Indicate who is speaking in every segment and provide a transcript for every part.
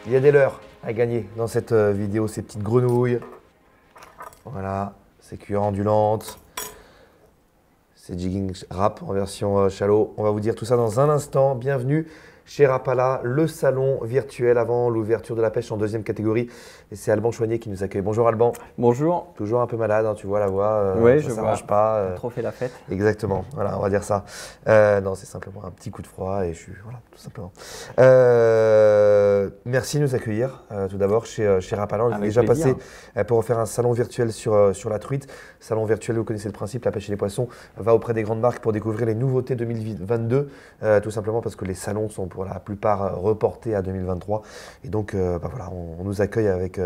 Speaker 1: Il y a des leurres à gagner dans cette vidéo, ces petites grenouilles. Voilà, ces cuillères ondulantes. C'est Jigging Rap en version shallow. On va vous dire tout ça dans un instant. Bienvenue chez Rapala, le salon virtuel avant l'ouverture de la pêche en deuxième catégorie. Et c'est Alban Chouanier qui nous accueille. Bonjour Alban.
Speaker 2: Bonjour.
Speaker 1: Toujours un peu malade, hein, tu vois la voix.
Speaker 2: Oui,
Speaker 1: ça
Speaker 2: je
Speaker 1: s'arrange
Speaker 2: vois.
Speaker 1: pas.
Speaker 2: Trop fait la fête.
Speaker 1: Exactement, voilà, on va dire ça. Non, c'est simplement un petit coup de froid et je suis. Voilà, tout simplement. Merci de nous accueillir tout d'abord chez Rapala. On est déjà
Speaker 2: plaisir.
Speaker 1: passé pour faire un salon virtuel sur la truite. Salon virtuel, vous connaissez le principe, la pêche et les poissons va auprès des grandes marques pour découvrir les nouveautés 2022. Tout simplement parce que les salons sont pour la plupart reportés à 2023. Et donc, voilà, on nous accueille avec,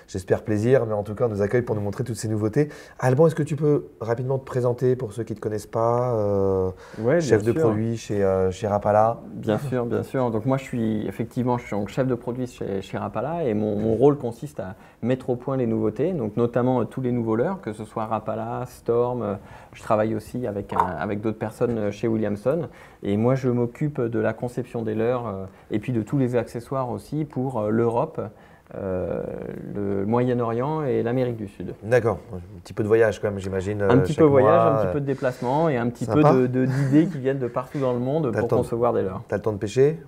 Speaker 1: j'espère, plaisir, mais en tout cas, on nous accueille pour nous montrer toutes ces nouveautés. Alban, est-ce que tu peux rapidement te présenter pour ceux qui ne te connaissent pas,
Speaker 2: Ouais,
Speaker 1: chef de
Speaker 2: sûr.
Speaker 1: produit chez Rapala?
Speaker 2: Bien sûr, bien sûr. Donc moi, je suis donc chef de produit chez Rapala et mon rôle consiste à mettre au point les nouveautés, donc notamment tous les nouveaux leurres, que ce soit Rapala, Storm. Je travaille aussi avec d'autres personnes chez Williamson. Et moi, je m'occupe de la conception des leurres et puis de tous les accessoires aussi pour l'Europe, le Moyen-Orient et l'Amérique du Sud.
Speaker 1: D'accord, un petit peu de voyage quand même, j'imagine.
Speaker 2: Un petit peu
Speaker 1: chaque
Speaker 2: voyage,
Speaker 1: mois,
Speaker 2: un petit peu de déplacement et un petit
Speaker 1: sympa.
Speaker 2: peu d'idées qui viennent de partout dans le monde pour concevoir des leurres.
Speaker 1: T'as le temps de pêcher?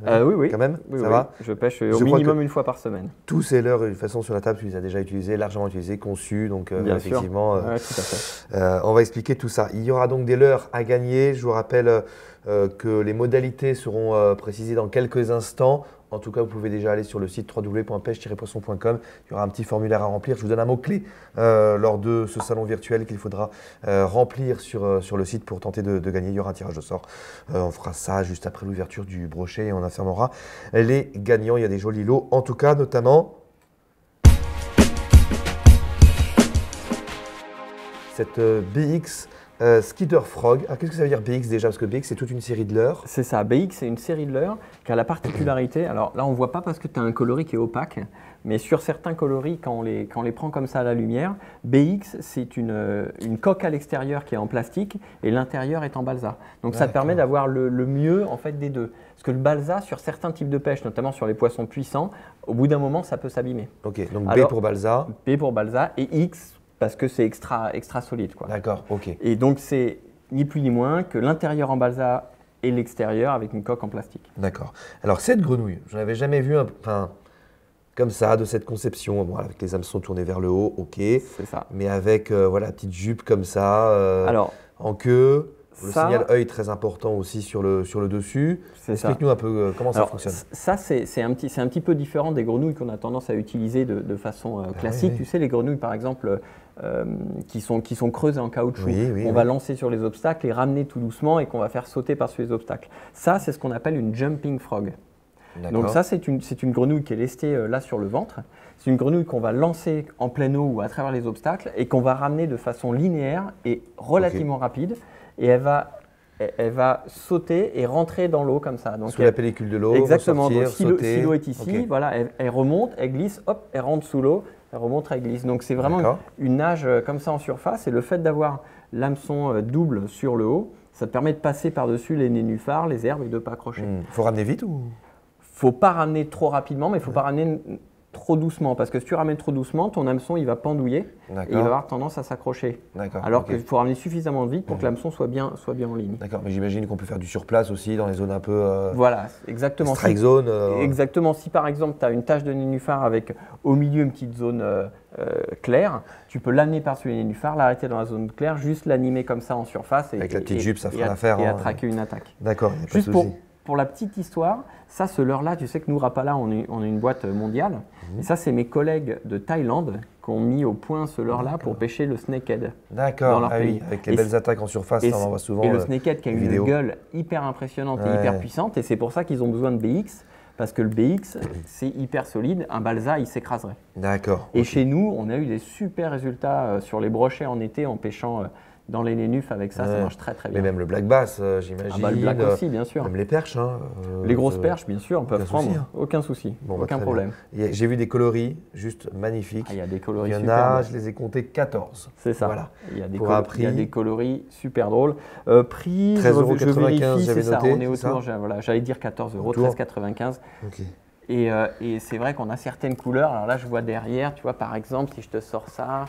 Speaker 2: Oui.
Speaker 1: Quand même,
Speaker 2: Oui,
Speaker 1: ça
Speaker 2: oui.
Speaker 1: va?
Speaker 2: Je pêche
Speaker 1: Je
Speaker 2: au
Speaker 1: crois
Speaker 2: minimum une fois par semaine.
Speaker 1: Tous ces leurres, de toute façon, sur la table, tu les as déjà utilisés, largement utilisés, conçus. Donc,
Speaker 2: Bien
Speaker 1: effectivement,
Speaker 2: sûr. Ouais, tout à fait.
Speaker 1: on va expliquer tout ça. Il y aura donc des leurres à gagner. Je vous rappelle que les modalités seront précisées dans quelques instants. En tout cas, vous pouvez déjà aller sur le site www.pêche-poisson.com. Il y aura un petit formulaire à remplir. Je vous donne un mot-clé lors de ce salon virtuel qu'il faudra remplir sur le site pour tenter de gagner. Il y aura un tirage au sort. On fera ça juste après l'ouverture du brochet et on informera les gagnants. Il y a des jolis lots, en tout cas, notamment cette BX Skitter Frog. Qu'est-ce que ça veut dire BX déjà? Parce que BX, c'est toute une série de leurres.
Speaker 2: C'est ça. BX, c'est une série de leurres qui a la particularité. Alors là, on ne voit pas parce que tu as un coloris qui est opaque. Mais sur certains coloris, quand on les prend comme ça à la lumière, BX, c'est une coque à l'extérieur qui est en plastique et l'intérieur est en balsa. Donc ça te permet d'avoir le mieux en fait, des deux. Parce que le balsa, sur certains types de pêche, notamment sur les poissons puissants, au bout d'un moment, ça peut s'abîmer.
Speaker 1: Ok, donc B pour balsa.
Speaker 2: B pour balsa et X parce que c'est extra solide.
Speaker 1: D'accord, ok.
Speaker 2: Et donc c'est ni plus ni moins que l'intérieur en balsa et l'extérieur avec une coque en plastique.
Speaker 1: D'accord. Alors cette grenouille, je n'avais jamais vu comme ça, de cette conception, bon, avec les hameçons tournés vers le haut, ok.
Speaker 2: C'est ça.
Speaker 1: Mais avec la petite jupe comme ça, en queue, le signal œil très important aussi sur le dessus. Explique-nous un peu comment ça fonctionne.
Speaker 2: Ça, c'est un petit peu différent des grenouilles qu'on a tendance à utiliser de façon classique.
Speaker 1: Oui.
Speaker 2: Tu sais, les grenouilles, par exemple, qui sont creusées en caoutchouc, on va lancer sur les obstacles et ramener tout doucement et qu'on va faire sauter par-dessus les obstacles. Ça, c'est ce qu'on appelle une jumping frog. Donc ça, c'est une grenouille qui est lestée là sur le ventre. C'est une grenouille qu'on va lancer en pleine eau ou à travers les obstacles et qu'on va ramener de façon linéaire et relativement rapide. Et elle va sauter et rentrer dans l'eau comme ça. Donc
Speaker 1: sous la pellicule de l'eau.
Speaker 2: Exactement.
Speaker 1: Sortir,
Speaker 2: Donc si l'eau est ici, voilà, elle remonte, elle glisse, hop, elle rentre sous l'eau, elle remonte, elle glisse. Donc c'est vraiment une nage comme ça en surface. Et le fait d'avoir l'hameçon double sur le haut, ça te permet de passer par-dessus les nénuphars, les herbes et de ne pas accrocher.
Speaker 1: Faut ramener vite ou?
Speaker 2: Faut pas ramener trop rapidement, mais il faut pas ramener trop doucement. Parce que si tu ramènes trop doucement, ton hameçon il va pendouiller et il va avoir tendance à s'accrocher. Alors qu'il faut ramener suffisamment vite pour que l'hameçon soit bien en ligne.
Speaker 1: D'accord, mais j'imagine qu'on peut faire du surplace aussi dans les zones un peu.
Speaker 2: Voilà, exactement.
Speaker 1: Strike zone.
Speaker 2: Exactement. Si par exemple tu as une tache de nénuphar avec au milieu une petite zone claire, tu peux l'amener par-dessus les nénuphars, l'arrêter dans la zone claire, juste l'animer comme ça en surface.
Speaker 1: Avec la petite jupe, ça fera l'affaire.
Speaker 2: Et attraquer une attaque.
Speaker 1: D'accord,
Speaker 2: pas de souci. Pour la petite histoire, ça, ce leurre-là, tu sais que nous, Rapala, on est une boîte mondiale. Et ça, c'est mes collègues de Thaïlande qui ont mis au point ce leurre-là pour pêcher le snakehead dans leur pays.
Speaker 1: Oui, avec les belles attaques en surface, on en voit souvent.
Speaker 2: Et le snakehead qui a une gueule hyper impressionnante et hyper puissante. Et c'est pour ça qu'ils ont besoin de BX. Parce que le BX, c'est hyper solide. Un balsa, il s'écraserait.
Speaker 1: D'accord.
Speaker 2: Et chez nous, on a eu des super résultats sur les brochets en été en pêchant dans les nénufs avec ça, ça marche très très bien.
Speaker 1: Mais même le black bass, j'imagine.
Speaker 2: Le black aussi, bien sûr.
Speaker 1: Même les perches.
Speaker 2: Les grosses perches, bien sûr, peuvent prendre. Aucun souci, aucun problème.
Speaker 1: J'ai vu des coloris juste magnifiques.
Speaker 2: Il y a des coloris
Speaker 1: super. Il y en a, je les ai comptés 14.
Speaker 2: C'est ça.
Speaker 1: Voilà.
Speaker 2: Il y a des coloris super drôles. Prix,
Speaker 1: 13,95 €, j'avais noté.
Speaker 2: On est autour, j'allais dire 14 €, 13,95 €. Et c'est vrai qu'on a certaines couleurs. Alors là, je vois derrière, tu vois, par exemple, si je te sors ça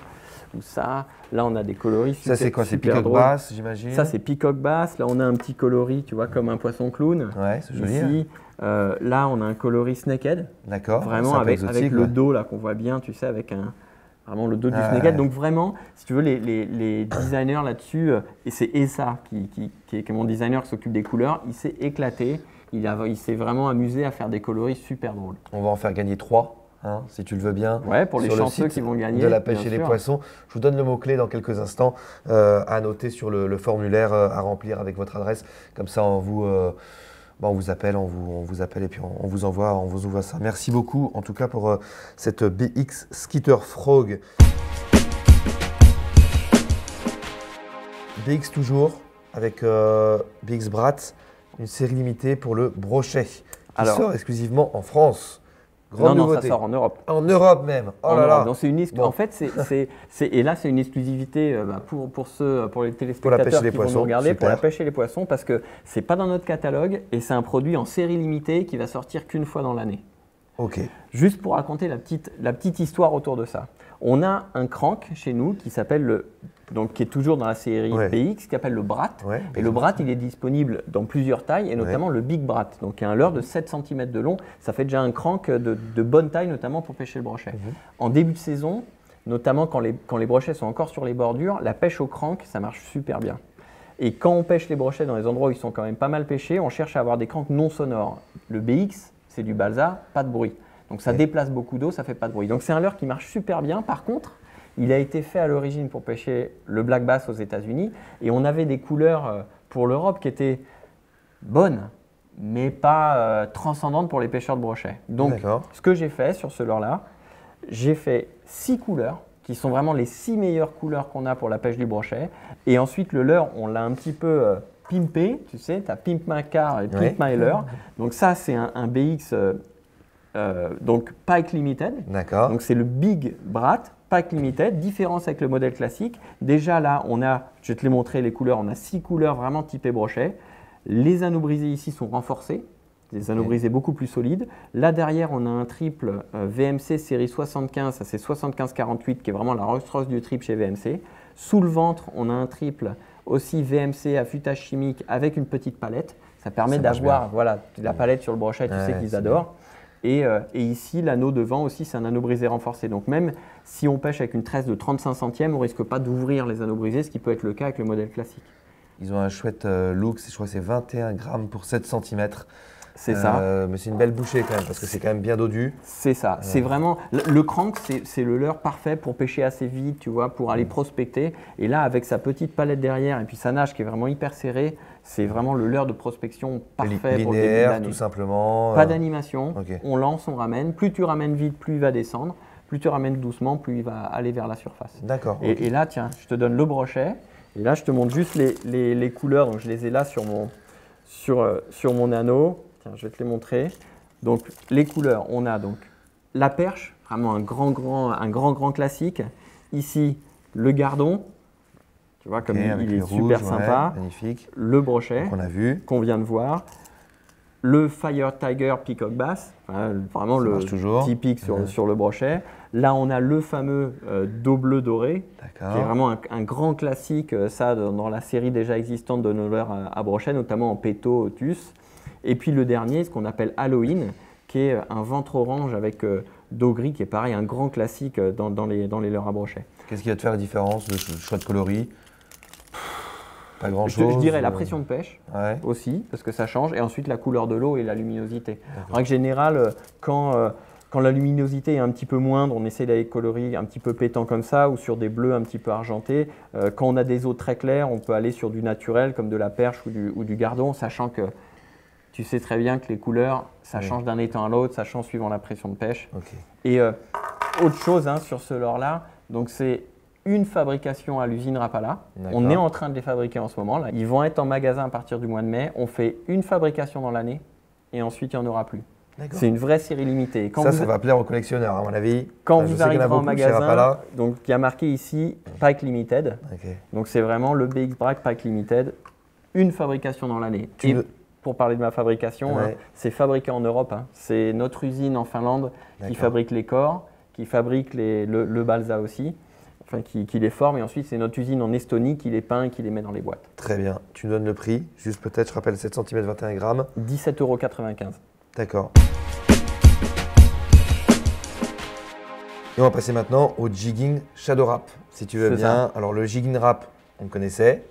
Speaker 2: ou ça, là, on a des coloris super.
Speaker 1: Ça, c'est quoi? C'est peacock bass, j'imagine?
Speaker 2: Ça, c'est peacock bass. Là, on a un petit coloris, tu vois, comme un poisson clown.
Speaker 1: Ouais, c'est joli.
Speaker 2: Ici, là, on a un coloris snakehead.
Speaker 1: D'accord.
Speaker 2: Vraiment avec le dos, là, qu'on voit bien, tu sais, avec vraiment le dos du snakehead. Donc vraiment, si tu veux, les designers là-dessus, et c'est Essa qui est mon designer qui s'occupe des couleurs, il s'est éclaté. Il s'est vraiment amusé à faire des coloris super drôles.
Speaker 1: On va en faire gagner 3, hein, si tu le veux bien.
Speaker 2: Ouais, pour les chanceux qui vont gagner.
Speaker 1: De la pêche et les poissons. Je vous donne le mot-clé dans quelques instants à noter sur le formulaire à remplir avec votre adresse. Comme ça, on vous appelle, on vous appelle et puis on vous envoie ça. Merci beaucoup en tout cas pour cette BX Skitter Frog. BX toujours avec BX Brat. Une série limitée pour le brochet qui sort exclusivement en France.
Speaker 2: Grande nouveauté. Ça sort en Europe.
Speaker 1: En Europe même. Oh là là.
Speaker 2: En fait, et là, c'est une exclusivité pour les téléspectateurs qui vont nous regarder, pour la pêche et les poissons, parce que c'est pas dans notre catalogue et c'est un produit en série limitée qui va sortir qu'une fois dans l'année.
Speaker 1: Ok.
Speaker 2: Juste pour raconter la petite histoire autour de ça. On a un crank chez nous qui s'appelle qui est toujours dans la série BX, qui s'appelle le Brat. Ouais, et le Brat, il est disponible dans plusieurs tailles, et notamment le Big Brat. Donc, il y a un leurre de 7 cm de long. Ça fait déjà un crank de bonne taille, notamment pour pêcher le brochet. En début de saison, notamment quand les brochets sont encore sur les bordures, la pêche au crank, ça marche super bien. Et quand on pêche les brochets dans les endroits où ils sont quand même pas mal pêchés, on cherche à avoir des cranks non sonores. Le BX, c'est du balsa, pas de bruit. Donc, ça déplace beaucoup d'eau, ça fait pas de bruit. Donc, c'est un leurre qui marche super bien. Par contre, il a été fait à l'origine pour pêcher le black bass aux États-Unis et on avait des couleurs pour l'Europe qui étaient bonnes, mais pas transcendantes pour les pêcheurs de brochets. Donc, ce que j'ai fait sur ce leurre-là, j'ai fait 6 couleurs qui sont vraiment les 6 meilleures couleurs qu'on a pour la pêche du brochet. Et ensuite, le leurre, on l'a un petit peu pimpé, tu sais, tu as Pimp My Car et Pimp My Leurre. Donc ça, c'est un BX donc Pike Limited.
Speaker 1: D'accord.
Speaker 2: Donc c'est le Big Brat. Pike Limited, différence avec le modèle classique. Déjà là, je vais te les montrer les couleurs, on a 6 couleurs vraiment typées brochet. Les anneaux brisés ici sont renforcés, des anneaux brisés beaucoup plus solides. Là derrière, on a un triple VMC série 75, ça c'est 75-48 qui est vraiment la Rolls-Royce du triple chez VMC. Sous le ventre, on a un triple aussi VMC à futage chimique avec une petite palette. Ça permet d'avoir la palette sur le brochet, tu sais qu'ils adorent. Et ici, l'anneau devant aussi, c'est un anneau brisé renforcé. Donc même si on pêche avec une tresse de 35 centièmes, on ne risque pas d'ouvrir les anneaux brisés, ce qui peut être le cas avec le modèle classique.
Speaker 1: Ils ont un chouette look, je crois que c'est 21 grammes pour 7 cm.
Speaker 2: C'est ça.
Speaker 1: Mais c'est une belle bouchée quand même, parce que c'est quand même bien dodu.
Speaker 2: C'est ça. C'est vraiment… Le crank, c'est le leurre parfait pour pêcher assez vite, tu vois, pour aller prospecter. Et là, avec sa petite palette derrière et puis sa nage qui est vraiment hyper serrée, c'est vraiment le leurre de prospection parfait pour le début d'année.
Speaker 1: Tout simplement.
Speaker 2: Pas d'animation. On lance, on ramène. Plus tu ramènes vite, plus il va descendre. Plus tu ramènes doucement, plus il va aller vers la surface.
Speaker 1: D'accord.
Speaker 2: Et là, tiens, je te donne le brochet. Et là, je te montre juste les couleurs. Donc, je les ai là sur mon anneau. Tiens, je vais te les montrer. Donc, les couleurs, on a donc la perche, vraiment un grand classique. Ici, le gardon. Tu vois, comme il est super sympa.
Speaker 1: Magnifique.
Speaker 2: Le brochet qu'on vient de voir. Le Fire Tiger Peacock Bass, vraiment le typique sur le brochet. Là, on a le fameux dos bleu doré, qui est vraiment un grand classique, ça dans la série déjà existante de nos leurres à brochet, notamment en péto, otus. Et puis le dernier, ce qu'on appelle Halloween, qui est un ventre orange avec dos gris, qui est pareil, un grand classique dans les leurres à brochet.
Speaker 1: Qu'est-ce qui va te faire la différence, le choix de coloris? Pas grand-chose.
Speaker 2: Je dirais la pression de pêche aussi, parce que ça change, et ensuite la couleur de l'eau et la luminosité. En règle générale, quand la luminosité est un petit peu moindre, on essaie d'aller coloris un petit peu pétant comme ça, ou sur des bleus un petit peu argentés. Quand on a des eaux très claires, on peut aller sur du naturel, comme de la perche ou du gardon, sachant que tu sais très bien que les couleurs, ça change d'un étang à l'autre, ça change suivant la pression de pêche. Et autre chose sur ce leurre-là, donc c'est une fabrication à l'usine Rapala. On est en train de les fabriquer en ce moment. Là. Ils vont être en magasin à partir du mois de mai. On fait une fabrication dans l'année et ensuite il n'y en aura plus. C'est une vraie série limitée.
Speaker 1: Quand ça va plaire aux collectionneurs, à mon avis.
Speaker 2: Quand vous arriverez en magasin, donc il y a marqué ici Pike Limited. Donc c'est vraiment le BX Brat Pike Limited, une fabrication dans l'année. pour parler de ma fabrication, c'est fabriqué en Europe. C'est notre usine en Finlande qui fabrique les corps, qui fabrique le balsa aussi, enfin qui les forme. Et ensuite, c'est notre usine en Estonie qui les peint et qui les met dans les boîtes.
Speaker 1: Très bien. Tu nous donnes le prix. Juste peut-être, je rappelle, 7 cm 21 grammes.
Speaker 2: 17,95 €.
Speaker 1: D'accord. Et on va passer maintenant au jigging shadow wrap, si tu veux bien. Ça. Alors le jigging wrap, on connaissait.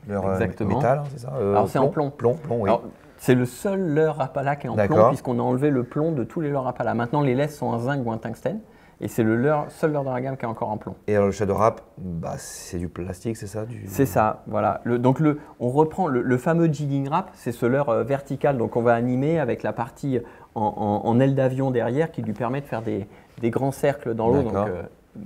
Speaker 1: Leur métal, c'est ça
Speaker 2: alors c'est en plomb.
Speaker 1: Plomb, oui.
Speaker 2: C'est le seul leurre Rapala qui est en plomb, puisqu'on a enlevé le plomb de tous les leurres Rapala. Maintenant, les laisses sont en zinc ou en tungstène, et c'est le seul leurre dans la gamme qui est encore en plomb.
Speaker 1: Et alors le shadow wrap, c'est du plastique, c'est ça
Speaker 2: C'est ça, voilà. On reprend le fameux jigging wrap, c'est ce leurre vertical, donc on va animer avec la partie en aile d'avion derrière qui lui permet de faire des grands cercles dans l'eau, donc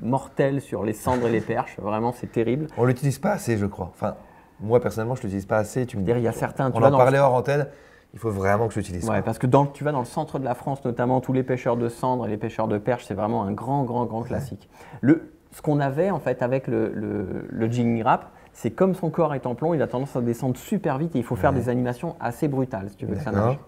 Speaker 2: mortels sur les cendres et les perches. Vraiment, c'est terrible.
Speaker 1: On ne l'utilise pas assez, je crois. Enfin, moi, personnellement, je ne l'utilise pas assez.
Speaker 2: Il y a certains,
Speaker 1: on en parlait hors antenne, il faut vraiment que je l'utilise.
Speaker 2: Ouais, parce que tu vas dans le centre de la France, notamment, tous les pêcheurs de cendres et les pêcheurs de perches, c'est vraiment un grand classique. Ce qu'on avait, en fait, avec le jigging wrap, c'est comme son corps est en plomb, il a tendance à descendre super vite et il faut faire des animations assez brutales, si tu veux que ça nage.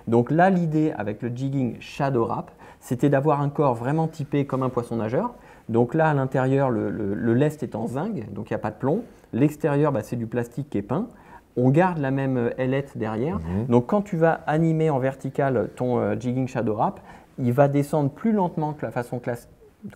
Speaker 2: Donc là, l'idée avec le jigging shadow wrap, c'était d'avoir un corps vraiment typé comme un poisson nageur. Donc là, à l'intérieur, le lest est en zinc, donc il n'y a pas de plomb. L'extérieur, c'est du plastique qui est peint. On garde la même ailette derrière. Donc quand tu vas animer en vertical ton jigging shadow wrap, il va descendre plus lentement que la façon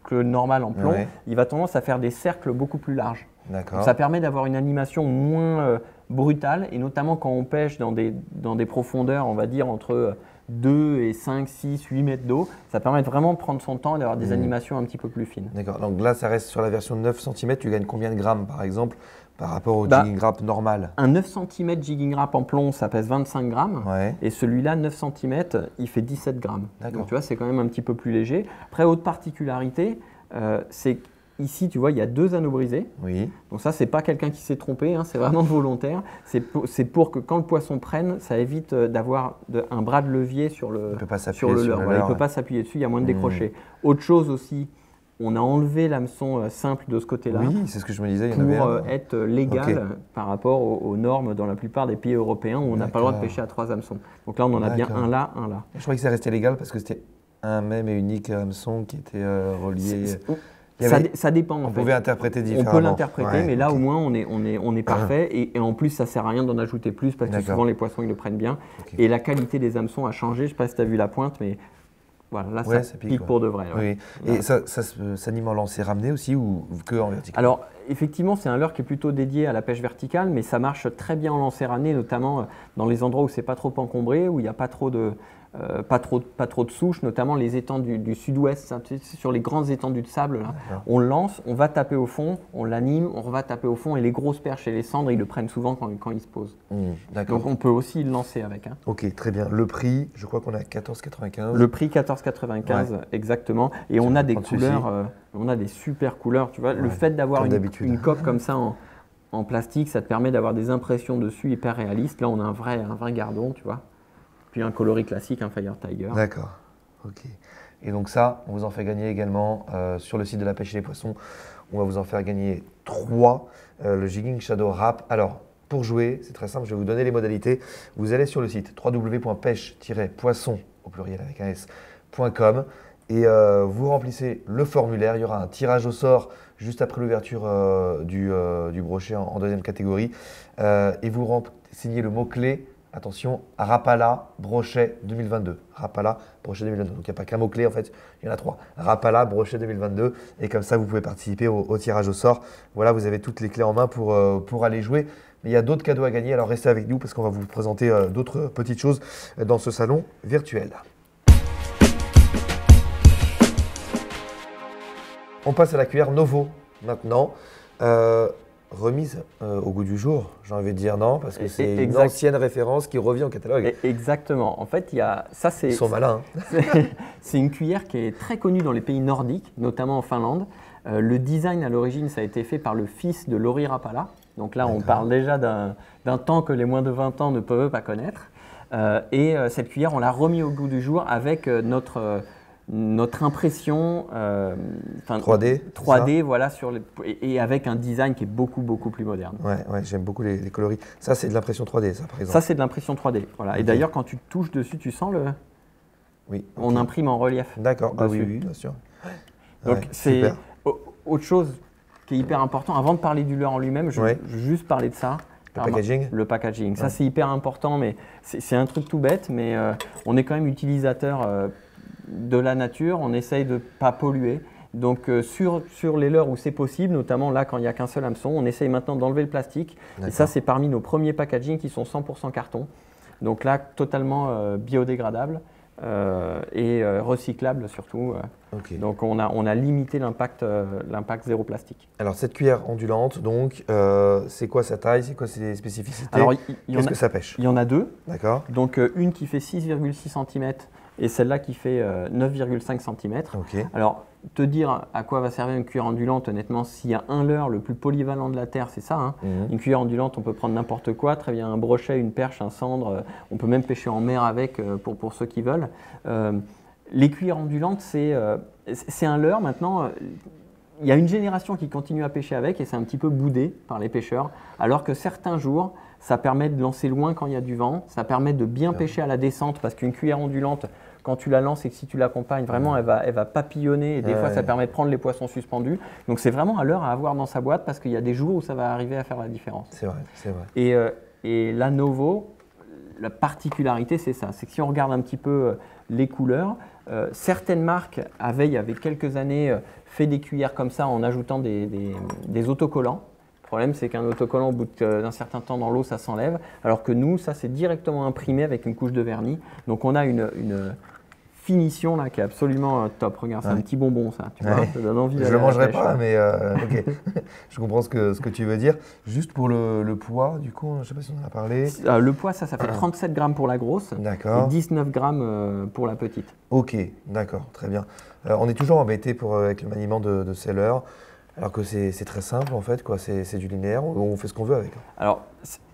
Speaker 2: que normale en plomb. Il va tendance à faire des cercles beaucoup plus larges. Donc, ça permet d'avoir une animation moins brutale, et notamment quand on pêche dans des profondeurs, on va dire entre 2 et 5, 6, 8 mètres d'eau, ça permet vraiment de prendre son temps et d'avoir des animations un petit peu plus fines.
Speaker 1: D'accord, donc là ça reste sur la version 9 cm, tu gagnes combien de grammes par exemple par rapport au jigging wrap normal?
Speaker 2: Un 9 cm jigging wrap en plomb, ça pèse 25 grammes, et celui-là 9 cm, il fait 17 grammes. Donc tu vois, c'est quand même un petit peu plus léger. Après, autre particularité, c'est ici, tu vois, il y a 2 anneaux brisés.
Speaker 1: Oui.
Speaker 2: Donc ça, c'est pas quelqu'un qui s'est trompé, c'est vraiment volontaire. C'est pour que quand le poisson prenne, ça évite d'avoir un bras de levier sur le leurre. Il ne peut pas s'appuyer dessus, il y a moins de décrochés. Autre chose aussi, on a enlevé l'hameçon simple de ce côté-là.
Speaker 1: Oui, c'est ce que je me disais.
Speaker 2: Pour être légal par rapport aux normes dans la plupart des pays européens où on n'a pas le droit de pêcher à 3 hameçons. Donc là, on en a bien un là, un là.
Speaker 1: Je croyais que ça restait légal parce que c'était un même et unique hameçon qui était relié.
Speaker 2: Ça dépend.
Speaker 1: On pouvait interpréter différemment.
Speaker 2: On peut l'interpréter, mais là au moins on est parfait. Et en plus, ça ne sert à rien d'en ajouter plus parce que souvent les poissons ils le prennent bien. Et la qualité des hameçons a changé. Je ne sais pas si tu as vu la pointe, mais voilà, là ça pique pour de vrai.
Speaker 1: Oui. Et ça s'anime en lancé ramené aussi ou que en vertical?
Speaker 2: Alors effectivement, c'est un leurre qui est plutôt dédié à la pêche verticale, mais ça marche très bien en lancé ramené, notamment dans les endroits où c'est pas trop encombré, où il n'y a pas trop de souches, notamment les étangs du sud-ouest, sur les grandes étendues de sable. Là. On lance, on va taper au fond, on l'anime, on va taper au fond, et les grosses perches et les cendres, ils le prennent souvent quand ils se posent. Donc on peut aussi le lancer avec.
Speaker 1: Ok, très bien. Le prix, je crois qu'on est à 14,95.
Speaker 2: Le prix 14,95, exactement. Et on a des couleurs, on a des super couleurs. Tu vois, le fait d'avoir une coque comme ça en plastique, ça te permet d'avoir des impressions dessus hyper réalistes. Là, on a un vrai gardon, tu vois. Puis un coloris classique, un Fire Tiger.
Speaker 1: D'accord, ok. Et donc ça, on vous en fait gagner également sur le site de la pêche et les poissons. On va vous en faire gagner 3, le jigging shadow wrap. Alors, pour jouer, c'est très simple, je vais vous donner les modalités. Vous allez sur le site www.pêche-poisson, au pluriel avec un s.com, et vous remplissez le formulaire. Il y aura un tirage au sort juste après l'ouverture du brochet en deuxième catégorie. Et vous signez le mot-clé. Attention, Rapala, brochet 2022. Rapala, brochet 2022. Donc il n'y a pas qu'un mot-clé, en fait, il y en a 3. Rapala, brochet 2022. Et comme ça, vous pouvez participer au tirage au sort. Voilà, vous avez toutes les clés en main pour aller jouer. Mais il y a d'autres cadeaux à gagner, alors restez avec nous parce qu'on va vous présenter d'autres petites choses dans ce salon virtuel. On passe à la cuillère Novo maintenant. Remise au goût du jour, j'ai envie de dire non, parce que c'est une ancienne référence qui revient au catalogue.
Speaker 2: Exactement. En fait,
Speaker 1: ils sont malins.
Speaker 2: C'est une cuillère qui est très connue dans les pays nordiques, notamment en Finlande. Le design à l'origine, ça a été fait par le fils de Lauri Rapala. Donc là, on parle déjà d'un temps que les moins de 20 ans ne peuvent pas connaître. Et cette cuillère, on l'a remis au goût du jour avec notre impression
Speaker 1: 3D,
Speaker 2: 3D voilà, et avec un design qui est beaucoup plus moderne.
Speaker 1: Ouais, j'aime beaucoup les coloris. Ça, c'est de l'impression 3D, ça, par exemple.
Speaker 2: Ça, c'est de l'impression 3D. Voilà. Okay. Et d'ailleurs, quand tu touches dessus, tu sens le…
Speaker 1: Oui. Okay.
Speaker 2: On imprime en relief.
Speaker 1: D'accord, oui, bien sûr.
Speaker 2: Donc, c'est autre chose qui est hyper important. Avant de parler du leurre en lui-même, je veux juste parler de ça.
Speaker 1: Le packaging.
Speaker 2: Le packaging. Ça, c'est hyper important, mais c'est un truc tout bête, mais on est quand même utilisateur de la nature. On essaye de ne pas polluer. Donc, sur les leurres où c'est possible, notamment là, quand il n'y a qu'un seul hameçon, on essaye maintenant d'enlever le plastique. Et ça, c'est parmi nos premiers packaging qui sont 100% carton. Donc là, totalement biodégradable. Et recyclable surtout.
Speaker 1: Okay.
Speaker 2: Donc on a limité l'impact zéro plastique.
Speaker 1: Alors cette cuillère ondulante, donc c'est quoi sa taille, c'est quoi ses spécificités? Qu'est-ce que ça pêche?
Speaker 2: Il y en a deux.
Speaker 1: D'accord.
Speaker 2: Donc une qui fait 6,6 cm et celle-là qui fait 9,5 cm.
Speaker 1: Okay.
Speaker 2: Alors te dire à quoi va servir une cuillère ondulante, honnêtement, s'il y a un leurre le plus polyvalent de la Terre, c'est ça. Hein. Une cuillère ondulante, on peut prendre n'importe quoi, très bien un brochet, une perche, un cendre, on peut même pêcher en mer avec pour ceux qui veulent. Les cuillères ondulantes, c'est un leurre maintenant. Il y a une génération qui continue à pêcher avec et c'est un petit peu boudé par les pêcheurs, alors que certains jours, ça permet de lancer loin quand il y a du vent, ça permet de bien pêcher à la descente parce qu'une cuillère ondulante, quand tu la lances et que si tu l'accompagnes, vraiment, elle va papillonner et des fois, ça permet de prendre les poissons suspendus. Donc, c'est vraiment un leurre à avoir dans sa boîte parce qu'il y a des jours où ça va arriver à faire la différence.
Speaker 1: C'est vrai, c'est vrai.
Speaker 2: Et la Novo, la particularité, c'est ça. C'est que si on regarde un petit peu les couleurs, certaines marques avaient, il y avait quelques années, fait des cuillères comme ça en ajoutant des autocollants. Le problème, c'est qu'un autocollant, au bout d'un certain temps dans l'eau, ça s'enlève. Alors que nous, ça, c'est directement imprimé avec une couche de vernis. Donc, on a une finition là qui est absolument top. Regarde, c'est un petit bonbon ça. Tu vois, ça donne envie.
Speaker 1: Je ne le mangerai pas, mais ok. Je comprends ce que tu veux dire. Juste pour le poids, du coup, je ne sais pas si on en a parlé.
Speaker 2: Le poids, ça fait 37 grammes pour la grosse et 19 grammes pour la petite.
Speaker 1: Ok, d'accord, très bien. On est toujours embêté avec le maniement de ces leurres. Alors que c'est très simple en fait, quoi. C'est du linéaire, on fait ce qu'on veut avec.
Speaker 2: Alors,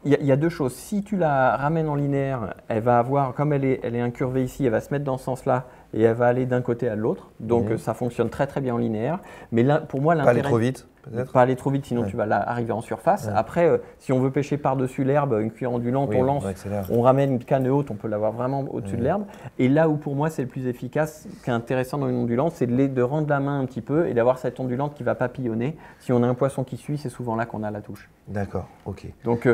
Speaker 2: il y a deux choses. Si tu la ramènes en linéaire, elle va avoir, comme elle est incurvée ici, elle va se mettre dans ce sens-là et elle va aller d'un côté à l'autre. Donc, ça fonctionne très très bien en linéaire. Mais là, pour moi, l'intérêt…
Speaker 1: Pas aller trop vite, peut-être.
Speaker 2: Pas aller trop vite, sinon tu vas arriver en surface. Après, si on veut pêcher par-dessus l'herbe, une cuillère ondulante, on lance, on ramène une canne haute, on peut l'avoir vraiment au-dessus de l'herbe. Et là où pour moi c'est le plus efficace, ce qui est intéressant dans une ondulante, c'est de rendre la main un petit peu et d'avoir cette ondulante qui va papillonner. Si on a un poisson qui suit, c'est souvent là qu'on a la touche.
Speaker 1: D'accord, ok.
Speaker 2: Donc,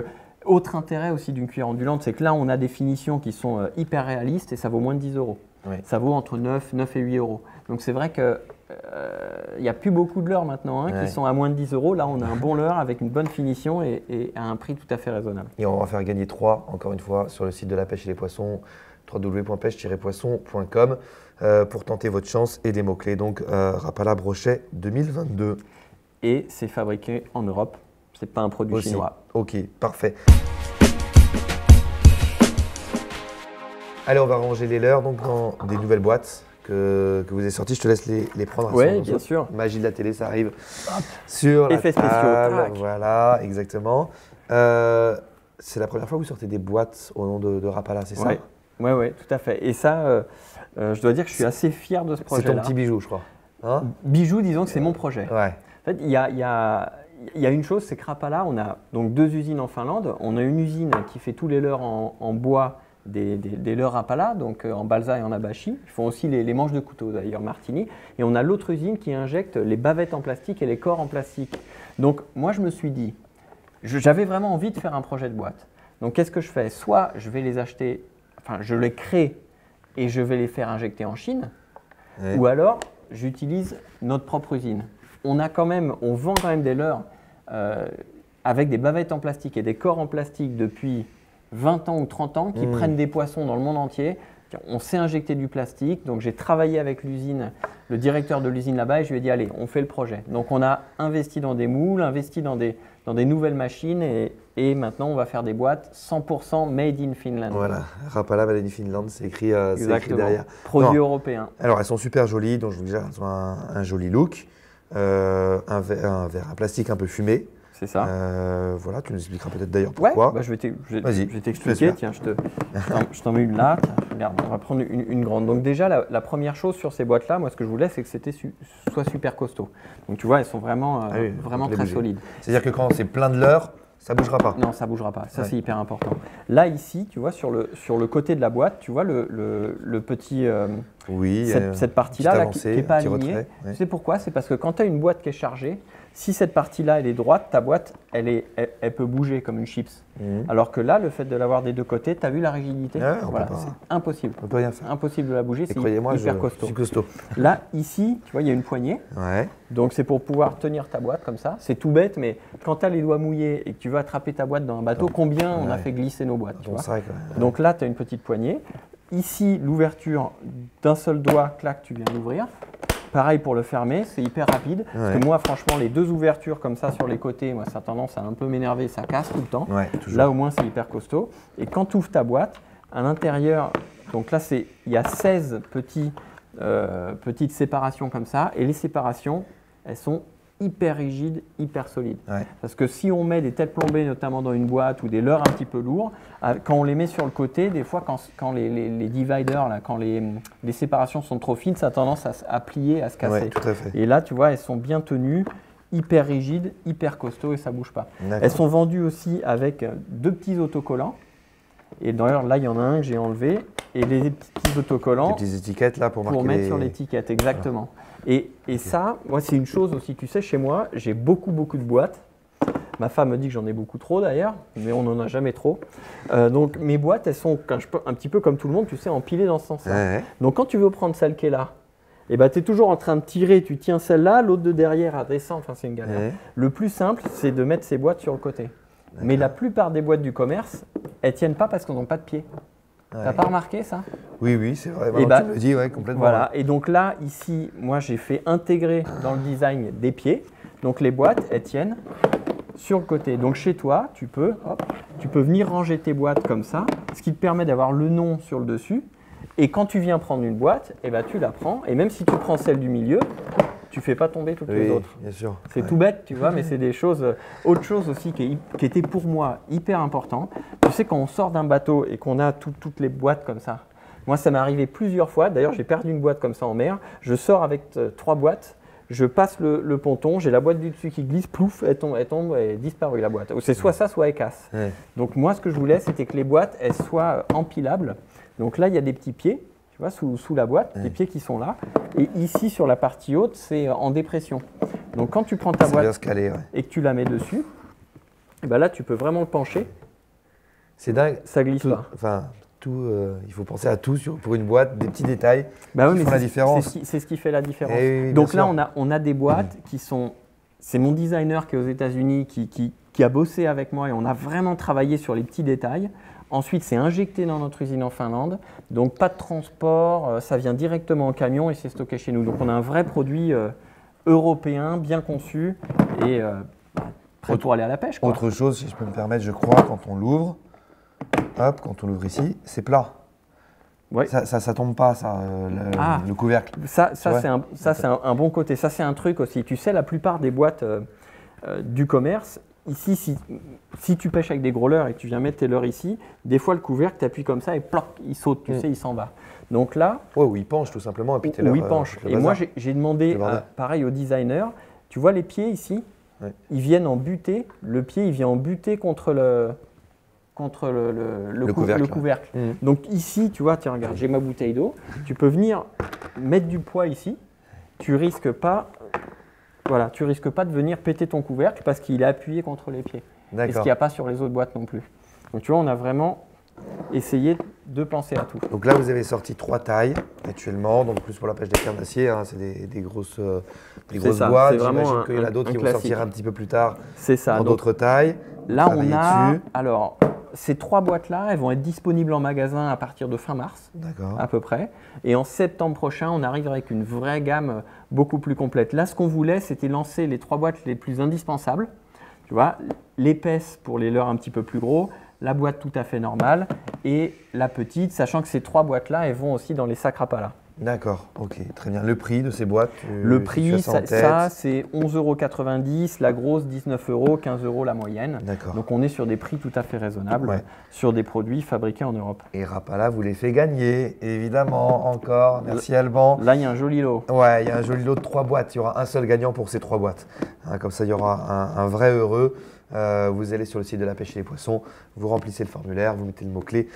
Speaker 2: autre intérêt aussi d'une cuillère ondulante, c'est que là on a des finitions qui sont hyper réalistes et ça vaut moins de 10 €. Oui. Ça vaut entre 9 et 8 €. Donc c'est vrai que il n'y a plus beaucoup de leurres maintenant qui sont à moins de 10 €. Là, on a un bon leurre avec une bonne finition et à un prix tout à fait raisonnable.
Speaker 1: Et on va faire gagner 3, encore une fois, sur le site de la pêche et les poissons, www.pêche-poisson.com, pour tenter votre chance et des mots-clés. Donc, Rapala Brochet 2022.
Speaker 2: Et c'est fabriqué en Europe. Ce n'est pas un produit chinois.
Speaker 1: Ok, parfait. Allez, on va ranger les leurres donc, dans des nouvelles boîtes que vous avez sorties. Je te laisse les prendre.
Speaker 2: Oui, bien sûr.
Speaker 1: Magie de la télé, ça arrive sur
Speaker 2: Effets
Speaker 1: la table.
Speaker 2: spéciaux.
Speaker 1: Voilà, exactement. C'est la première fois que vous sortez des boîtes au nom de Rapala, c'est ça?
Speaker 2: Oui, tout à fait. Et ça, je dois dire que je suis assez fier de ce projet-là.
Speaker 1: C'est ton petit bijou, je crois. Hein?
Speaker 2: Bijou, disons que c'est mon projet.
Speaker 1: Ouais.
Speaker 2: En fait, il y a une chose, c'est que Rapala, on a donc 2 usines en Finlande. On a une usine qui fait tous les leurres en bois, des leurres Rapala, donc en balsa et en abachi. Ils font aussi les manches de couteau, d'ailleurs, Martini. Et on a l'autre usine qui injecte les bavettes en plastique et les corps en plastique. Donc, moi, je me suis dit, j'avais vraiment envie de faire un projet de boîte. Donc, qu'est-ce que je fais? Soit je vais les acheter, enfin, je les crée et je vais les faire injecter en Chine, ou alors j'utilise notre propre usine. On vend quand même des leurres avec des bavettes en plastique et des corps en plastique depuis 20 ans ou 30 ans qui prennent des poissons dans le monde entier. On s'est injecté du plastique, donc j'ai travaillé avec l'usine, le directeur de l'usine là-bas et je lui ai dit allez, on fait le projet. Donc on a investi dans des moules, investi dans des nouvelles machines et maintenant on va faire des boîtes 100% made in Finland.
Speaker 1: Voilà, Rapala made in Finland, c'est écrit derrière.
Speaker 2: Produit européen.
Speaker 1: Alors elles sont super jolies, donc je vous dis, elles ont un joli look, un verre à plastique un peu fumé.
Speaker 2: C'est ça.
Speaker 1: Voilà, tu nous expliqueras peut-être d'ailleurs pourquoi.
Speaker 2: Ouais, bah je vais t'expliquer. Tiens, je t'en mets une là. Tiens, regarde, on va prendre une grande. Donc déjà, la première chose sur ces boîtes-là, moi, ce que je voulais, c'est que c'était soit super costaud. Donc tu vois, elles sont vraiment, vraiment très solides.
Speaker 1: C'est-à-dire que quand c'est plein de leurre, ça ne bougera pas.
Speaker 2: Non, ça ne bougera pas. Ça, c'est hyper important. Là, ici, tu vois, sur le côté de la boîte, tu vois le petit… cette partie-là qui n'est pas alignée. Tu sais pourquoi? C'est parce que quand tu as une boîte qui est chargée, si cette partie-là, elle est droite, ta boîte, elle peut bouger comme une chips. Alors que là, le fait de l'avoir des deux côtés, tu as vu la rigidité? Voilà, c'est impossible.
Speaker 1: On peut rien faire.
Speaker 2: Impossible de la bouger, c'est hyper costaud.
Speaker 1: Je suis costaud.
Speaker 2: Là, ici, tu vois, il y a une poignée. Donc, c'est pour pouvoir tenir ta boîte comme ça. C'est tout bête, mais quand tu as les doigts mouillés et que tu vas attraper ta boîte dans un bateau, combien on a fait glisser nos boîtes, tu vois? Donc là, tu as une petite poignée. Ici, l'ouverture d'un seul doigt, clac, tu viens d'ouvrir. Pareil pour le fermer, c'est hyper rapide. Parce que moi, franchement, les deux ouvertures comme ça sur les côtés, moi, ça a tendance à un peu m'énerver, ça casse tout le temps. Là, au moins, c'est hyper costaud. Et quand tu ouvres ta boîte, à l'intérieur, donc là, il y a 16 petites séparations comme ça. Et les séparations, elles sont hyper rigides, hyper solides. Parce que si on met des têtes plombées, notamment dans une boîte ou des leurres un petit peu lourds, quand on les met sur le côté, des fois, quand les dividers, là, quand les séparations sont trop fines, ça a tendance à plier, à se casser.
Speaker 1: Tout à fait.
Speaker 2: Et là, tu vois, elles sont bien tenues, hyper rigides, hyper costauds et ça ne bouge pas. Elles sont vendues aussi avec deux petits autocollants. Et d'ailleurs, là, il y en a un que j'ai enlevé. Et les petits autocollants.
Speaker 1: Les petites étiquettes là pour
Speaker 2: mettre sur l'étiquette, exactement. Et ça, moi, c'est une chose aussi, tu sais, chez moi, j'ai beaucoup de boîtes. Ma femme me dit que j'en ai beaucoup trop d'ailleurs, mais on n'en a jamais trop. Donc mes boîtes, elles sont un petit peu comme tout le monde, tu sais, empilées dans ce sens-là. Donc quand tu veux prendre celle qui est là, tu es toujours en train de tirer, tu tiens celle-là, l'autre de derrière, elle descend, enfin c'est une galère. Le plus simple, c'est de mettre ces boîtes sur le côté. Mais la plupart des boîtes du commerce, elles ne tiennent pas parce qu'elles n'ont pas de pied. T'as pas remarqué ça?
Speaker 1: Oui, c'est vrai. Tu me le dis, complètement.
Speaker 2: Voilà. Et donc là, ici, moi, j'ai fait intégrer dans le design des pieds. Donc les boîtes, elles tiennent sur le côté. Donc chez toi, tu peux venir ranger tes boîtes comme ça, ce qui te permet d'avoir le nom sur le dessus. Et quand tu viens prendre une boîte, tu la prends. Et même si tu prends celle du milieu, tu ne fais pas tomber toutes les autres.
Speaker 1: Bien sûr.
Speaker 2: C'est tout bête, tu vois, mais c'est des choses. Autre chose aussi qui était pour moi hyper important. Tu sais, quand on sort d'un bateau et qu'on a toutes les boîtes comme ça, moi, ça m'est arrivé plusieurs fois. D'ailleurs, j'ai perdu une boîte comme ça en mer. Je sors avec 3 boîtes. Je passe le ponton, j'ai la boîte du dessus qui glisse, plouf, elle tombe, elle est disparue la boîte. C'est soit ça, soit elle casse. Donc moi, ce que je voulais, c'était que les boîtes, elles soient empilables. Donc là, il y a des petits pieds, tu vois, sous la boîte, des pieds qui sont là. Et ici, sur la partie haute, c'est en dépression. Donc quand tu prends ta boîte et que tu la mets dessus, et là, tu peux vraiment le pencher.
Speaker 1: C'est dingue.
Speaker 2: Ça glisse pas.
Speaker 1: Il faut penser à tout pour une boîte, des petits détails qui font la différence.
Speaker 2: C'est ce qui fait la différence. Donc là, on a des boîtes qui sont… C'est mon designer qui est aux États-Unis qui a bossé avec moi et on a vraiment travaillé sur les petits détails. Ensuite, c'est injecté dans notre usine en Finlande. Donc, pas de transport, ça vient directement en camion et c'est stocké chez nous. Donc, on a un vrai produit européen, bien conçu et prêt pour aller à la pêche.
Speaker 1: Autre chose, si je peux me permettre, je crois, quand on l'ouvre, quand on l'ouvre ici, c'est plat. Ça tombe pas, le couvercle.
Speaker 2: Ça c'est un bon côté. Ça, c'est un truc aussi. Tu sais, la plupart des boîtes du commerce, ici, si tu pêches avec des gros leurres et que tu viens mettre tes leurres ici, des fois, le couvercle, tu appuies comme ça et ploc, il saute, tu sais, il s'en va. Donc là…
Speaker 1: ou il penche tout simplement. Et puis
Speaker 2: il penche. Et moi, j'ai demandé, pareil, au designer, tu vois les pieds ici, ils viennent en butée. Le pied, il vient en butée contre le couvercle. Donc ici, tu vois, tiens, regarde, j'ai ma bouteille d'eau. Tu peux venir mettre du poids ici. Tu risques pas de venir péter ton couvercle parce qu'il est appuyé contre les pieds. Et ce qu'il n'y a pas sur les autres boîtes non plus. Donc tu vois, on a vraiment essayé de penser à tout.
Speaker 1: Donc là, vous avez sorti 3 tailles actuellement. Donc plus pour la pêche des carnassiers, c'est des grosses boîtes. J'imagine qu'il y en a d'autres qui vont sortir un petit peu plus tard dans d'autres tailles.
Speaker 2: Là, on a… Alors, ces 3 boîtes-là, elles vont être disponibles en magasin à partir de fin mars, à peu près. Et en septembre prochain, on arrive avec une vraie gamme beaucoup plus complète. Là, ce qu'on voulait, c'était lancer les 3 boîtes les plus indispensables. Tu vois, l'épaisse pour les leurres un petit peu plus gros, la boîte tout à fait normale et la petite, sachant que ces 3 boîtes-là, elles vont aussi dans les sacs Rapala.
Speaker 1: D'accord, ok, très bien. Le prix de ces boîtes?
Speaker 2: Le prix, ça c'est 11,90 €, la grosse 19 €, 15 € la moyenne.
Speaker 1: D'accord.
Speaker 2: Donc on est sur des prix tout à fait raisonnables sur des produits fabriqués en Europe.
Speaker 1: Et Rapala vous les fait gagner, évidemment, encore. Merci Alban.
Speaker 2: Là, il y a un joli lot.
Speaker 1: Ouais, il y a un joli lot de 3 boîtes. Il y aura un seul gagnant pour ces 3 boîtes. Hein, comme ça, il y aura un vrai heureux. Vous allez sur le site de la pêche et les poissons, vous remplissez le formulaire, vous mettez le mot-clé.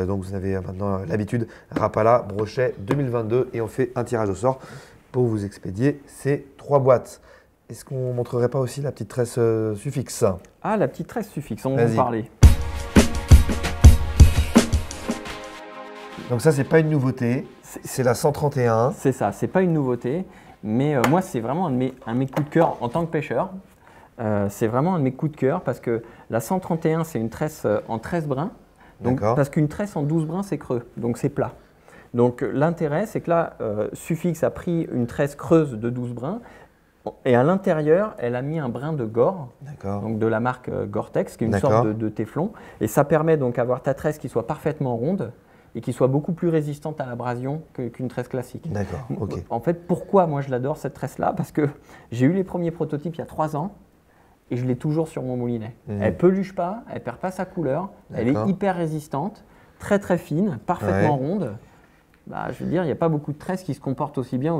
Speaker 1: Donc vous avez maintenant l'habitude, Rapala, brochet 2022, et on fait un tirage au sort pour vous expédier ces 3 boîtes. Est-ce qu'on ne montrerait pas aussi la petite tresse suffixe?
Speaker 2: Ah, la petite tresse suffixe, on va en parler.
Speaker 1: Donc ça, c'est pas une nouveauté, c'est la 131.
Speaker 2: C'est ça, c'est pas une nouveauté, mais moi, c'est vraiment un de mes coups de cœur en tant que pêcheur. C'est vraiment un de mes coups de cœur parce que la 131, c'est une tresse en 13 brins. Donc, parce qu'une tresse en 12 brins, c'est creux, donc c'est plat. Donc l'intérêt, c'est que là, Sufix a pris une tresse creuse de 12 brins et à l'intérieur, elle a mis un brin de Gore, donc de la marque Gore-Tex, qui est une sorte de téflon. Et ça permet donc d'avoir ta tresse qui soit parfaitement ronde et qui soit beaucoup plus résistante à l'abrasion qu'une tresse classique.
Speaker 1: D'accord, ok.
Speaker 2: En fait, pourquoi moi je l'adore cette tresse-là? Parce que j'ai eu les premiers prototypes il y a 3 ans. Et je l'ai toujours sur mon moulinet. Elle ne peluche pas, elle ne perd pas sa couleur, elle est hyper résistante, très très fine, parfaitement ronde. Bah, je veux dire, il n'y a pas beaucoup de tresses qui se comportent aussi bien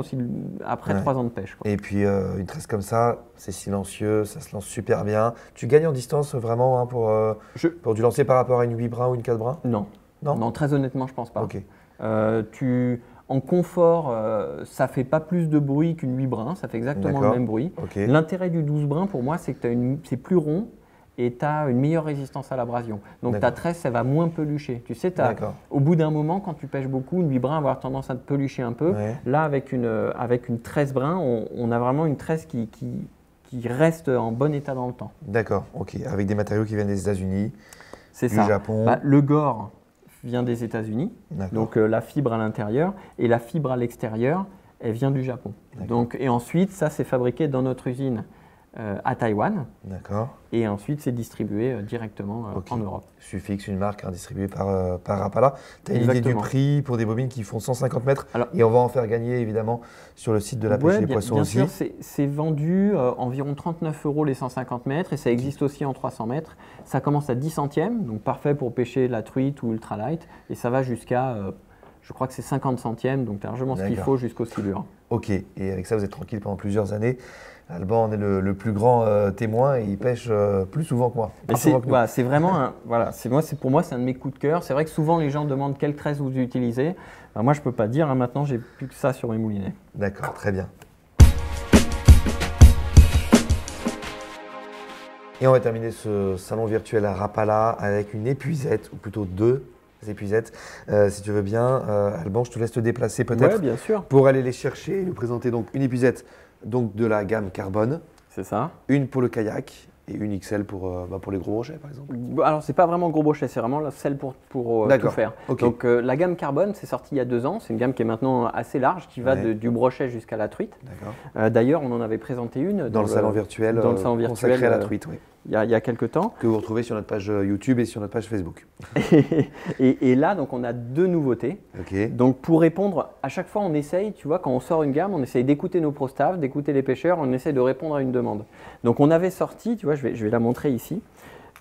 Speaker 2: après 3 ans de pêche, quoi.
Speaker 1: Et puis une tresse comme ça, c'est silencieux, ça se lance super bien. Tu gagnes en distance vraiment hein, pour du lancer par rapport à une 8 brins ou une 4 brins?
Speaker 2: Non. Non, très honnêtement, je ne pense pas.
Speaker 1: Ok.
Speaker 2: En confort, ça ne fait pas plus de bruit qu'une 8 brins, ça fait exactement le même bruit. L'intérêt du 12 brins, pour moi, c'est que c'est plus rond et tu as une meilleure résistance à l'abrasion. Donc ta tresse, elle va moins pelucher. Tu sais, au bout d'un moment, quand tu pêches beaucoup, une 8 brins va avoir tendance à te pelucher un peu. Là, avec une 13 brins, on a vraiment une tresse qui reste en bon état dans le temps.
Speaker 1: D'accord, ok. Avec des matériaux qui viennent des États-Unis, du Japon.
Speaker 2: Le Gore vient des États-Unis, donc la fibre à l'intérieur, et la fibre à l'extérieur, elle vient du Japon. Donc, et ensuite, ça c'est fabriqué dans notre usine à Taïwan. Et ensuite, c'est distribué directement en Europe.
Speaker 1: Sufix, une marque distribuée par Rapala. Tu as une idée du prix pour des bobines qui font 150 mètres? Et on va en faire gagner évidemment sur le site de la pêche et des poissons aussi.
Speaker 2: Bien sûr, c'est vendu environ 39 € les 150 mètres et ça existe aussi en 300 mètres. Ça commence à 10 centièmes, donc parfait pour pêcher la truite ou ultralight. Et ça va jusqu'à, je crois que c'est 50 centièmes, donc largement ce qu'il faut jusqu'au silure.
Speaker 1: Ok, et avec ça, vous êtes tranquille pendant plusieurs années. Alban en est le plus grand témoin et il pêche plus souvent que moi.
Speaker 2: C'est vraiment pour moi, c'est un de mes coups de cœur. C'est vrai que souvent les gens demandent quelle tresse vous utilisez. Moi, je ne peux pas dire. Maintenant, j'ai plus que ça sur mes moulinets.
Speaker 1: D'accord, très bien. Et on va terminer ce salon virtuel à Rapala avec une épuisette, ou plutôt 2 épuisettes. Si tu veux bien, Alban, je te laisse te déplacer peut-être
Speaker 2: bien sûr.
Speaker 1: Pour aller les chercher et nous présenter donc une épuisette donc de la gamme carbone.
Speaker 2: C'est ça.
Speaker 1: Une pour le kayak et une XL pour les gros brochets par exemple.
Speaker 2: Alors c'est pas vraiment gros brochet, c'est vraiment celle pour tout faire. Donc la gamme carbone, c'est sorti il y a 2 ans. C'est une gamme qui est maintenant assez large, qui va du brochet jusqu'à la truite. D'ailleurs, on en avait présenté une
Speaker 1: dans le salon virtuel consacré à la truite.
Speaker 2: Il y a quelques temps.
Speaker 1: Que vous retrouvez sur notre page YouTube et sur notre page Facebook.
Speaker 2: et là, donc, on a 2 nouveautés. Donc, pour répondre, à chaque fois, on essaye, tu vois, quand on sort une gamme, on essaye d'écouter nos pro-staff, d'écouter les pêcheurs, on essaye de répondre à une demande. Donc, on avait sorti, tu vois, je vais la montrer ici.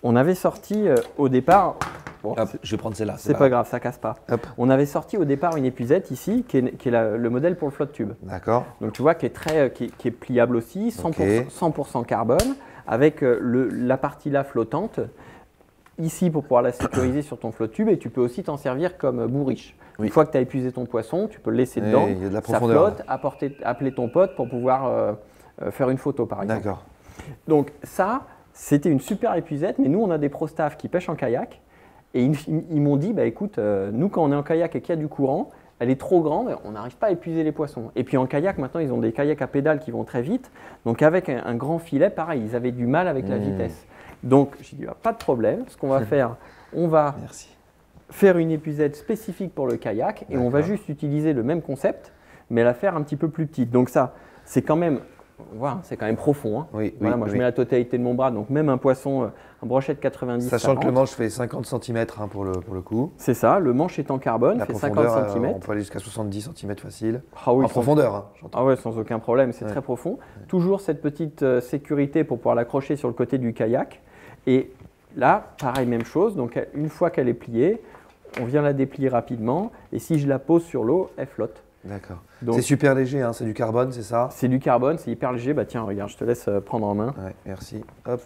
Speaker 2: On avait sorti au départ…
Speaker 1: Bon, hop, je vais prendre celle-là.
Speaker 2: C'est pas grave, ça casse pas. Hop. On avait sorti au départ une épuisette ici, qui est le modèle pour le flotte tube.
Speaker 1: D'accord.
Speaker 2: Donc, tu vois, qui est pliable aussi, 100% carbone, avec la partie là flottante, ici pour pouvoir la sécuriser sur ton flotte tube, et tu peux aussi t'en servir comme bourriche. Une fois que tu as épuisé ton poisson, tu peux le laisser dedans,
Speaker 1: il y a de la
Speaker 2: ça flotte, appeler ton pote pour pouvoir faire une photo par exemple.
Speaker 1: D'accord.
Speaker 2: Donc ça, c'était une super épuisette, mais nous on a des pro-staff qui pêchent en kayak, et ils m'ont dit, bah, écoute, nous quand on est en kayak et qu'il y a du courant, elle est trop grande, on n'arrive pas à épuiser les poissons. Et puis en kayak, maintenant, ils ont des kayaks à pédales qui vont très vite. Donc avec un grand filet, pareil, ils avaient du mal avec la vitesse. Donc j'ai dit, pas de problème. Ce qu'on va faire, on va faire une épuisette spécifique pour le kayak et on va juste utiliser le même concept, mais la faire un petit peu plus petite. Donc ça, c'est quand même Voilà, c'est quand même profond. Hein.
Speaker 1: Oui,
Speaker 2: voilà, moi, je mets la totalité de mon bras, donc même un poisson, un brochet de 90
Speaker 1: Sachant que le manche fait 50 cm hein, pour le coup.
Speaker 2: C'est ça, le manche est en carbone, fait 50 cm.
Speaker 1: On peut aller jusqu'à 70 cm facile.
Speaker 2: Ah oui,
Speaker 1: en profondeur. Hein,
Speaker 2: ah ouais, sans aucun problème, c'est très profond. Ouais. Toujours cette petite sécurité pour pouvoir l'accrocher sur le côté du kayak. Et là, pareil, même chose. Donc une fois qu'elle est pliée, on vient la déplier rapidement. Et si je la pose sur l'eau, elle flotte.
Speaker 1: D'accord. C'est super léger, hein, c'est du carbone, c'est ça?
Speaker 2: C'est du carbone, c'est hyper léger. Bah tiens, regarde, je te laisse prendre en main.
Speaker 1: Ouais, merci. Hop.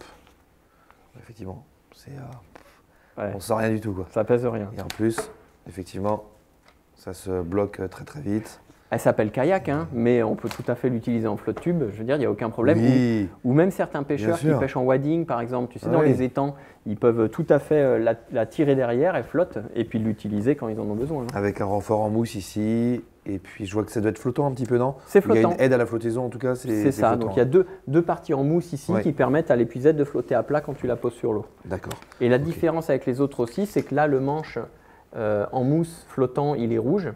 Speaker 1: Effectivement, on ne sent rien du tout, quoi.
Speaker 2: Ça pèse rien.
Speaker 1: Et en plus, effectivement, ça se bloque très très vite.
Speaker 2: Elle s'appelle kayak, hein, mais on peut tout à fait l'utiliser en flotte tube. Je veux dire, il n'y a aucun problème.
Speaker 1: Oui.
Speaker 2: Ou même certains pêcheurs qui pêchent en wading, par exemple, tu sais, dans les étangs, ils peuvent tout à fait la tirer derrière, elle flotte, et puis l'utiliser quand ils en ont besoin. Hein.
Speaker 1: Avec un renfort en mousse ici, et puis je vois que ça doit être flottant un petit peu, non?
Speaker 2: C'est flottant.
Speaker 1: Il y a une aide à la flottaison, en tout cas.
Speaker 2: C'est ça, donc il y a deux parties en mousse ici qui permettent à l'épuisette de flotter à plat quand tu la poses sur l'eau.
Speaker 1: D'accord.
Speaker 2: Et la différence avec les autres aussi, c'est que là, le manche en mousse flottant, il est rouge.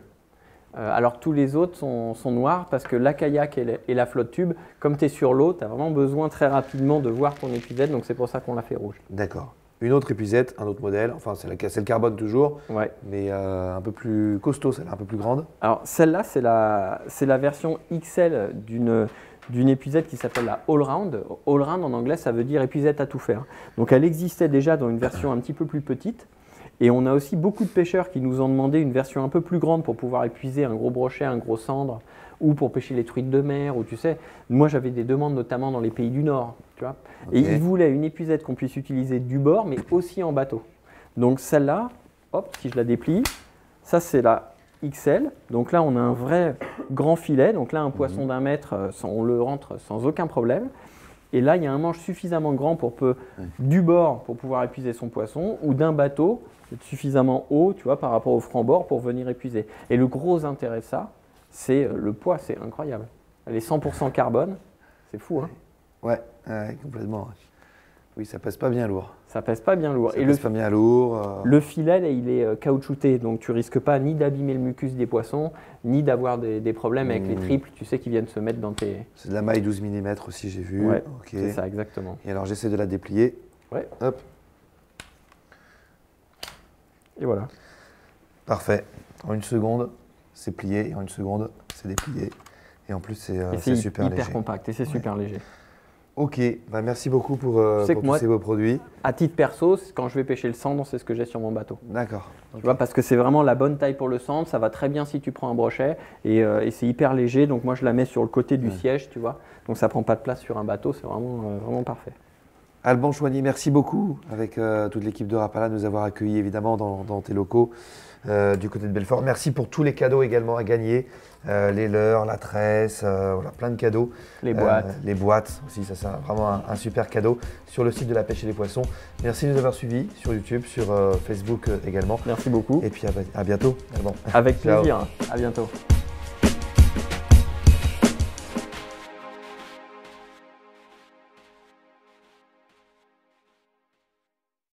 Speaker 2: Alors tous les autres sont noirs parce que la kayak et la flotte tube, comme tu es sur l'eau, tu as vraiment besoin très rapidement de voir ton épuisette, donc c'est pour ça qu'on l'a fait rouge.
Speaker 1: D'accord. Une autre épuisette, un autre modèle, enfin c'est le carbone toujours, mais un peu plus costaud, celle-là un peu plus grande.
Speaker 2: Alors celle-là, c'est la version XL d'une épuisette qui s'appelle la Allround. Allround en anglais, ça veut dire épuisette à tout faire. Donc elle existait déjà dans une version un petit peu plus petite. Et on a aussi beaucoup de pêcheurs qui nous ont demandé une version un peu plus grande pour pouvoir épuiser un gros brochet, un gros cendre, ou pour pêcher les truites de mer, ou tu sais. Moi, j'avais des demandes notamment dans les pays du Nord, tu vois. Et ils voulaient une épuisette qu'on puisse utiliser du bord, mais aussi en bateau. Donc celle-là, hop, si je la déplie, ça c'est la XL. Donc là, on a un vrai grand filet. Donc là, un poisson d'1 mètre, on le rentre sans aucun problème. Et là, il y a un manche suffisamment grand du bord pour pouvoir épuiser son poisson, ou d'un bateau suffisamment haut, tu vois, par rapport au franc-bord pour venir épuiser. Et le gros intérêt de ça, c'est le poids, c'est incroyable. Elle est 100% carbone, c'est fou, hein?
Speaker 1: Ouais, complètement. Oui, ça pèse pas bien lourd.
Speaker 2: Ça pèse pas bien lourd.
Speaker 1: Ça pèse pas bien lourd.
Speaker 2: Le filet, là, il est caoutchouté, donc tu risques pas ni d'abîmer le mucus des poissons, ni d'avoir des problèmes avec les triples, tu sais, qui viennent se mettre dans tes…
Speaker 1: C'est de la maille 12 mm aussi, j'ai vu.
Speaker 2: Ouais, c'est ça, exactement.
Speaker 1: Et alors, j'essaie de la déplier.
Speaker 2: Ouais.
Speaker 1: Hop.
Speaker 2: Et voilà.
Speaker 1: Parfait. En une seconde, c'est plié, et en une seconde, c'est déplié. Et en plus, c'est super léger.
Speaker 2: C'est hyper compact et c'est super léger.
Speaker 1: Ok, bah merci beaucoup pour tous ces beaux produits.
Speaker 2: À titre perso, quand je vais pêcher le cendre, c'est ce que j'ai sur mon bateau.
Speaker 1: D'accord.
Speaker 2: Tu vois, parce que c'est vraiment la bonne taille pour le cendre, ça va très bien si tu prends un brochet et c'est hyper léger. Donc moi, je la mets sur le côté du siège, tu vois. Donc ça prend pas de place sur un bateau, c'est vraiment parfait.
Speaker 1: Alban Chouanier, merci beaucoup avec toute l'équipe de Rapala de nous avoir accueillis évidemment dans tes locaux du côté de Belfort. Merci pour tous les cadeaux également à gagner, les leurres, la tresse, voilà, plein de cadeaux.
Speaker 2: Les boîtes.
Speaker 1: Les boîtes aussi, ça c'est vraiment un super cadeau sur le site de la pêche et les poissons. Merci de nous avoir suivis sur YouTube, sur Facebook également.
Speaker 2: Merci beaucoup.
Speaker 1: Et puis à bientôt, Alban.
Speaker 2: Avec plaisir, à bientôt.